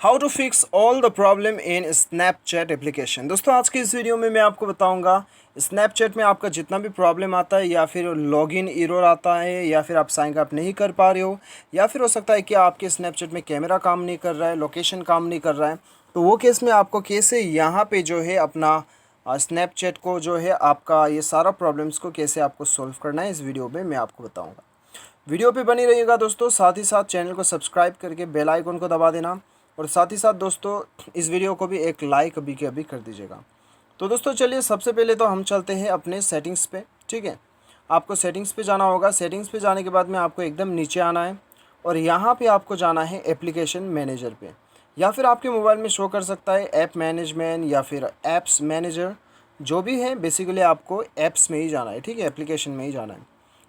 How to fix all the problem in Snapchat application. दोस्तों आज की इस वीडियो में मैं आपको बताऊंगा स्नैपचैट में आपका जितना भी प्रॉब्लम आता है या फिर लॉगिन एरर आता है या फिर आप साइन अप नहीं कर पा रहे हो या फिर हो सकता है कि आपके स्नैपचैट में कैमरा काम नहीं कर रहा है, लोकेशन काम नहीं कर रहा है, तो वो केस में आपको कैसे यहाँ पे जो है अपना स्नैपचैट को जो है आपका ये सारा प्रॉब्लम्स को कैसे आपको सॉल्व करना है इस वीडियो में मैं आपको बताऊँगा। वीडियो पे बनी रहिएगा दोस्तों, साथ ही साथ चैनल को सब्सक्राइब करके बेल आइकन को दबा देना और साथ ही साथ दोस्तों इस वीडियो को भी एक लाइक अभी के अभी कर दीजिएगा। तो दोस्तों चलिए सबसे पहले तो हम चलते हैं अपने सेटिंग्स पे। ठीक है, आपको सेटिंग्स पे जाना होगा। सेटिंग्स पे जाने के बाद में आपको एकदम नीचे आना है और यहाँ पे आपको जाना है एप्लीकेशन मैनेजर पे, या फिर आपके मोबाइल में शो कर सकता है ऐप मैनेजमेंट या फिर ऐप्स मैनेजर, जो भी है बेसिकली आपको ऐप्स में ही जाना है। ठीक है, एप्लीकेशन में ही जाना है।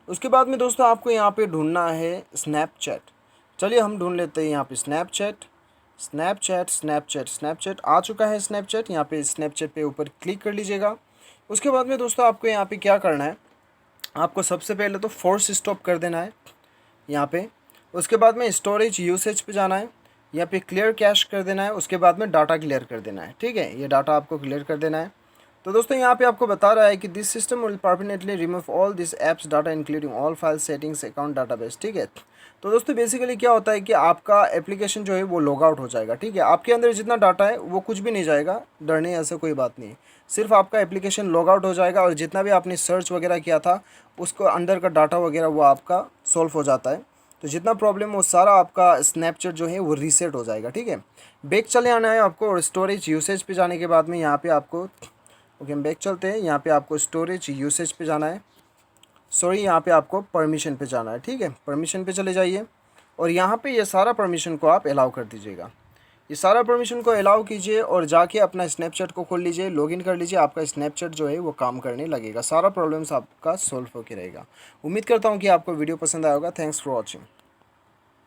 उसके बाद में दोस्तों आपको यहाँ पे ढूंढना है स्नैपचैट। चलिए हम ढूंढ लेते हैं यहाँ पे स्नैपचैट। स्नैपचैट स्नैपचैट स्नैपचैट आ चुका है स्नैपचैट। यहाँ पे स्नैपचैट पे ऊपर क्लिक कर लीजिएगा। उसके बाद में दोस्तों आपको यहाँ पे क्या करना है, आपको सबसे पहले तो फोर्स स्टॉप कर देना है यहाँ पे। उसके बाद में स्टोरेज यूसेज पे जाना है, यहाँ पे क्लियर कैश कर देना है। उसके बाद में डाटा क्लियर कर देना है। ठीक है, ये डाटा आपको क्लियर कर देना है। तो दोस्तों यहाँ पे आपको बता रहा है कि this system will permanently remove all this apps data including all file settings account database. ठीक है, तो दोस्तों बेसिकली क्या होता है कि आपका एप्लीकेशन जो है वो लॉग आउट हो जाएगा। ठीक है, आपके अंदर जितना डाटा है वो कुछ भी नहीं जाएगा, डरने ऐसा कोई बात नहीं है। सिर्फ आपका एप्लीकेशन लॉग आउट हो जाएगा और जितना भी आपने सर्च वगैरह किया था उसको अंदर का डाटा वगैरह वो आपका सॉल्व हो जाता है। तो जितना प्रॉब्लम वो सारा आपका स्नैपचैट जो है वो रीसेट हो जाएगा। ठीक है, बैक चले आना है आपको और स्टोरेज यूसेज पे जाने के बाद में यहाँ पे आपको ओके हम बैक चलते हैं। यहाँ पे आपको स्टोरेज यूसेज पे जाना है, सॉरी यहाँ पे आपको परमिशन पे जाना है। ठीक है, परमिशन पे चले जाइए और यहाँ पे ये सारा परमिशन को आप अलाउ कर दीजिएगा। ये सारा परमिशन को अलाउ कीजिए और जाके अपना स्नैपचैट को खोल लीजिए, लॉगिन कर लीजिए। आपका स्नैपचैट जो है वो काम करने लगेगा, सारा प्रॉब्लम्स आपका सॉल्व होकर रहेगा। उम्मीद करता हूँ कि आपको वीडियो पसंद आया होगा। Thanks for watching.